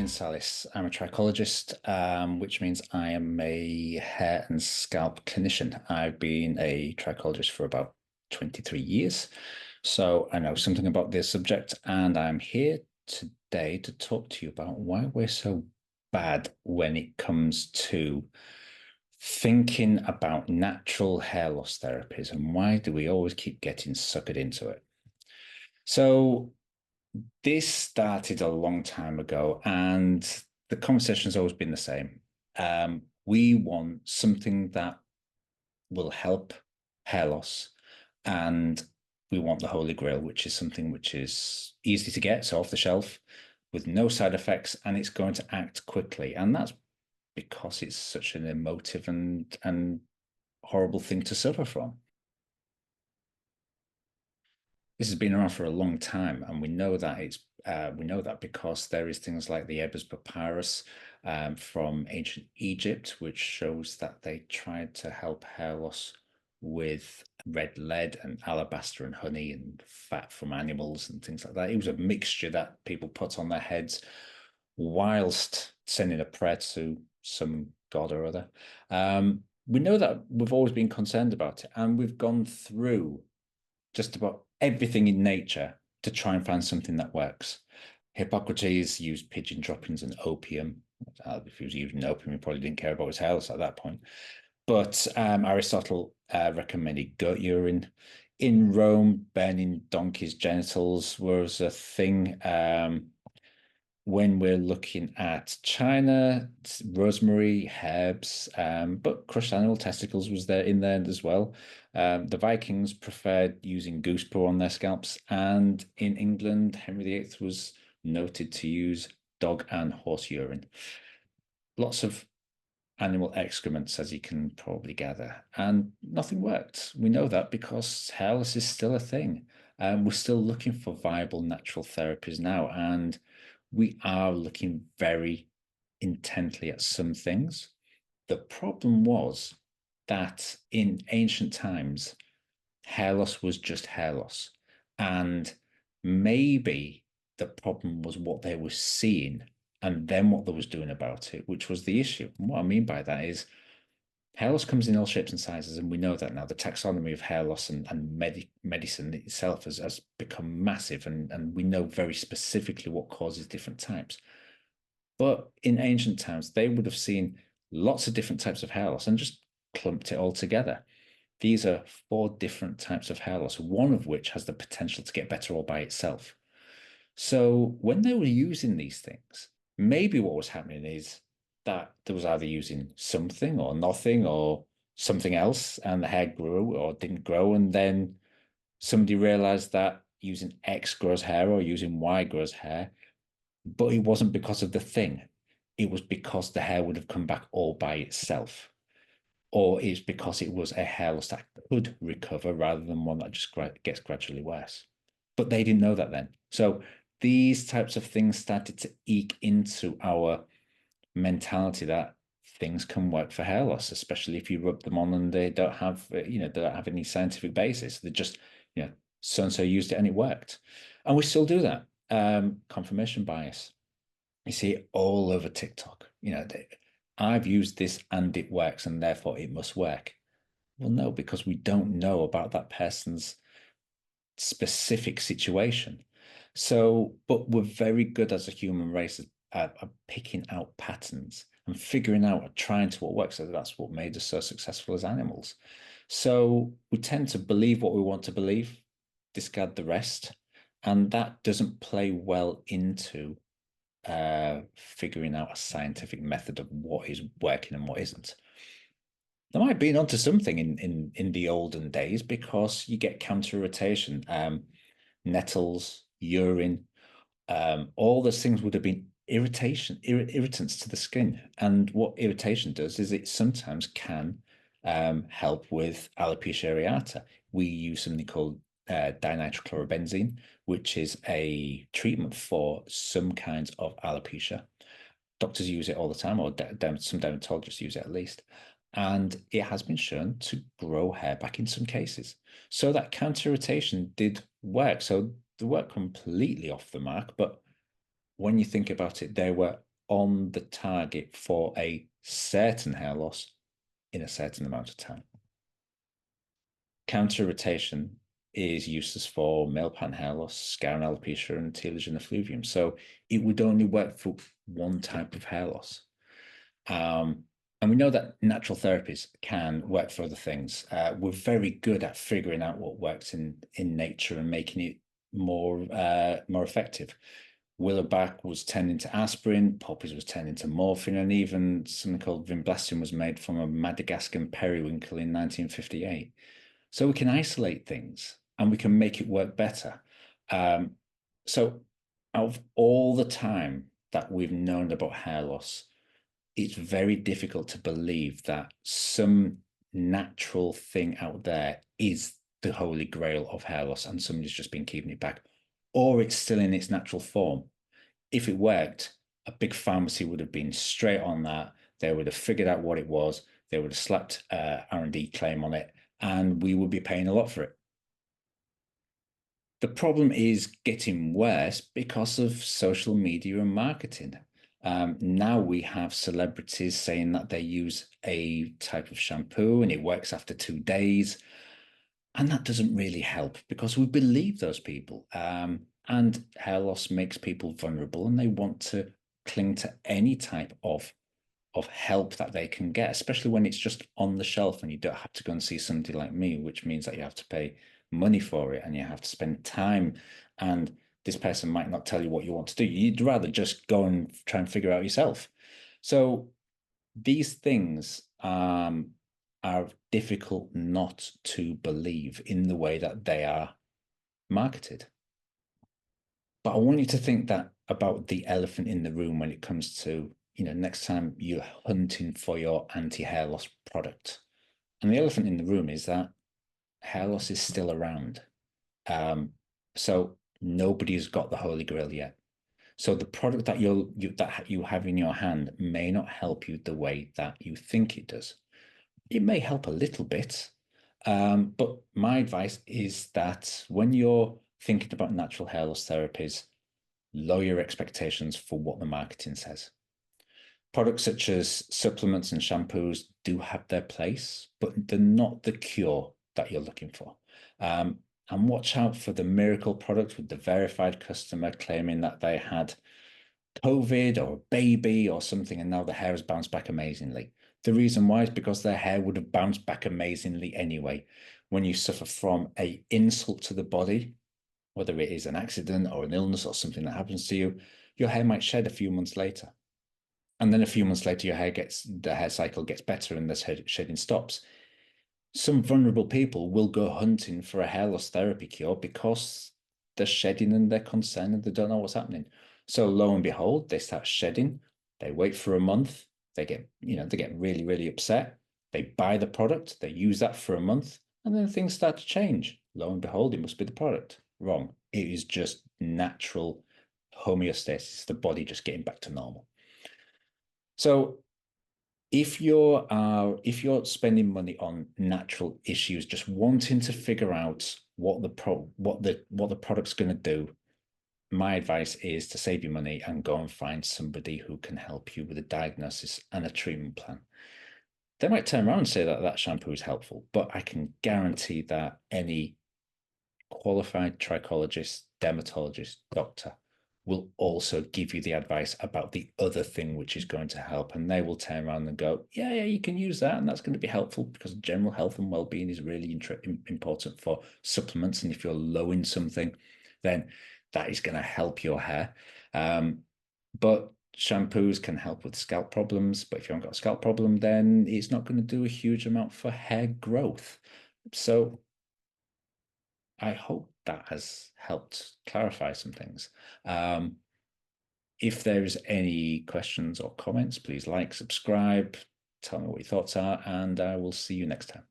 Sallis. I'm a trichologist, which means I am a hair and scalp clinician. I've been a trichologist for about 23 years, so I know something about this subject, and I'm here today to talk to you about why we're so bad when it comes to thinking about natural hair loss therapies and why do we always keep getting suckered into it. So, this started a long time ago, and the conversation has always been the same. We want something that will help hair loss, and we want the Holy Grail, which is something which is easy to get, so off the shelf, with no side effects, and it's going to act quickly. And that's because it's such an emotive and horrible thing to suffer from. This has been around for a long time, and we know that because there is things like the Ebers Papyrus from ancient Egypt, which shows that they tried to help hair loss with red lead and alabaster and honey and fat from animals and things like that. It was a mixture that people put on their heads whilst sending a prayer to some god or other. We know that we've always been concerned about it, and we've gone through just about everything in nature to try and find something that works. Hippocrates used pigeon droppings and opium. If he was using opium, he probably didn't care about his health at that point. But Aristotle recommended goat urine. In Rome, burning donkeys' genitals was a thing. When we're looking at China, rosemary, herbs, but crushed animal testicles was there in there as well. The Vikings preferred using goose poo on their scalps, and in England, Henry VIII was noted to use dog and horse urine. Lots of animal excrements, as you can probably gather, and nothing worked. We know that because hair loss is still a thing. We're still looking for viable natural therapies now, and we are looking very intently at some things. The problem was that in ancient times, hair loss was just hair loss. And maybe the problem was what they were seeing and then what they was doing about it, which was the issue. And what I mean by that is hair loss comes in all shapes and sizes, and we know that now. The taxonomy of hair loss and medicine itself has become massive, and we know very specifically what causes different types. But in ancient times, they would have seen lots of different types of hair loss and just clumped it all together. These are four different types of hair loss, one of which has the potential to get better all by itself. So when they were using these things, maybe what was happening is that there was either using something or nothing or something else, and the hair grew or didn't grow. And then somebody realized that using X grows hair or using Y grows hair, but it wasn't because of the thing. It was because the hair would have come back all by itself. Or it's because it was a hair loss that could recover rather than one that just gets gradually worse. But they didn't know that then. So these types of things started to eke into our mentality that things can work for hair loss, especially if you rub them on and they don't have, they don't have any scientific basis. They just, so and so used it and it worked. And we still do that. Confirmation bias. You see it all over TikTok. I've used this and it works, and therefore it must work. Well, no, because we don't know about that person's specific situation. So, but we're very good as a human race at picking out patterns and figuring out and trying to what works. So that's what made us so successful as animals. So we tend to believe what we want to believe, discard the rest, and that doesn't play well into figuring out a scientific method of what is working and what isn't. There might be onto something in the olden days because you get counter rotation, nettles, urine, all those things would have been irritants to the skin. And what irritation does is it sometimes can help with alopecia areata. We use something called dinitrochlorobenzene, which is a treatment for some kinds of alopecia. Doctors use it all the time, or some dermatologists use it at least. And it has been shown to grow hair back in some cases. So that counter irritation did work. So they weren't completely off the mark, but when you think about it, they were on the target for a certain hair loss in a certain amount of time. Counter irritation is useless for male pattern hair loss, scar and alopecia, and telogen effluvium. So it would only work for one type of hair loss. And we know that natural therapies can work for other things. We're very good at figuring out what works in nature and making it more effective. Willowback was turned into aspirin, poppies was turned into morphine, and even something called vinblastine was made from a Madagascan periwinkle in 1958. So we can isolate things and we can make it work better. So out of all the time that we've known about hair loss, it's very difficult to believe that some natural thing out there is the holy grail of hair loss and somebody's just been keeping it back, or it's still in its natural form. If it worked, a big pharmacy would have been straight on that. They would have figured out what it was. They would have slapped R&D claim on it, and we would be paying a lot for it. The problem is getting worse because of social media and marketing. Now we have celebrities saying that they use a type of shampoo and it works after 2 days. And that doesn't really help because we believe those people. And hair loss makes people vulnerable and they want to cling to any type of help that they can get, especially when it's just on the shelf and you don't have to go and see somebody like me, which means that you have to pay money for it and you have to spend time, and this person might not tell you what you want to do. You'd rather just go and try and figure out yourself. So these things are difficult not to believe in the way that they are marketed. But I want you to think that about the elephant in the room when it comes to, next time you're hunting for your anti-hair loss product. And the elephant in the room is that hair loss is still around. So nobody's got the holy grail yet. So the product that you have in your hand may not help you the way that you think it does. It may help a little bit, but my advice is that when you're thinking about natural hair loss therapies, lower your expectations for what the marketing says. Products such as supplements and shampoos do have their place, but they're not the cure that you're looking for. And watch out for the miracle product with the verified customer claiming that they had COVID or a baby or something, and now the hair has bounced back amazingly. The reason why is because their hair would have bounced back amazingly anyway. When you suffer from an insult to the body, whether it is an accident or an illness or something that happens to you, your hair might shed a few months later. And then a few months later, the hair cycle gets better and the shedding stops. Some vulnerable people will go hunting for a hair loss therapy cure because they're shedding and they're concerned and they don't know what's happening. So lo and behold, they start shedding. They wait for a month. They get really, really upset. They buy the product. They use that for a month, and then things start to change. Lo and behold, it must be the product. Wrong. It is just natural homeostasis, the body just getting back to normal. So if you're spending money on natural issues, just wanting to figure out what the product's going to do, my advice is to save your money and go and find somebody who can help you with a diagnosis and a treatment plan. They might turn around and say that shampoo is helpful, but I can guarantee that any qualified trichologist, dermatologist, doctor will also give you the advice about the other thing which is going to help, and they will turn around and go, yeah, you can use that, and that's going to be helpful because general health and well-being is really important for supplements, and if you're low in something, then that is going to help your hair. But shampoos can help with scalp problems, but if you haven't got a scalp problem, then it's not going to do a huge amount for hair growth. So I hope that has helped clarify some things. If there's any questions or comments, please like, subscribe, tell me what your thoughts are, and I will see you next time.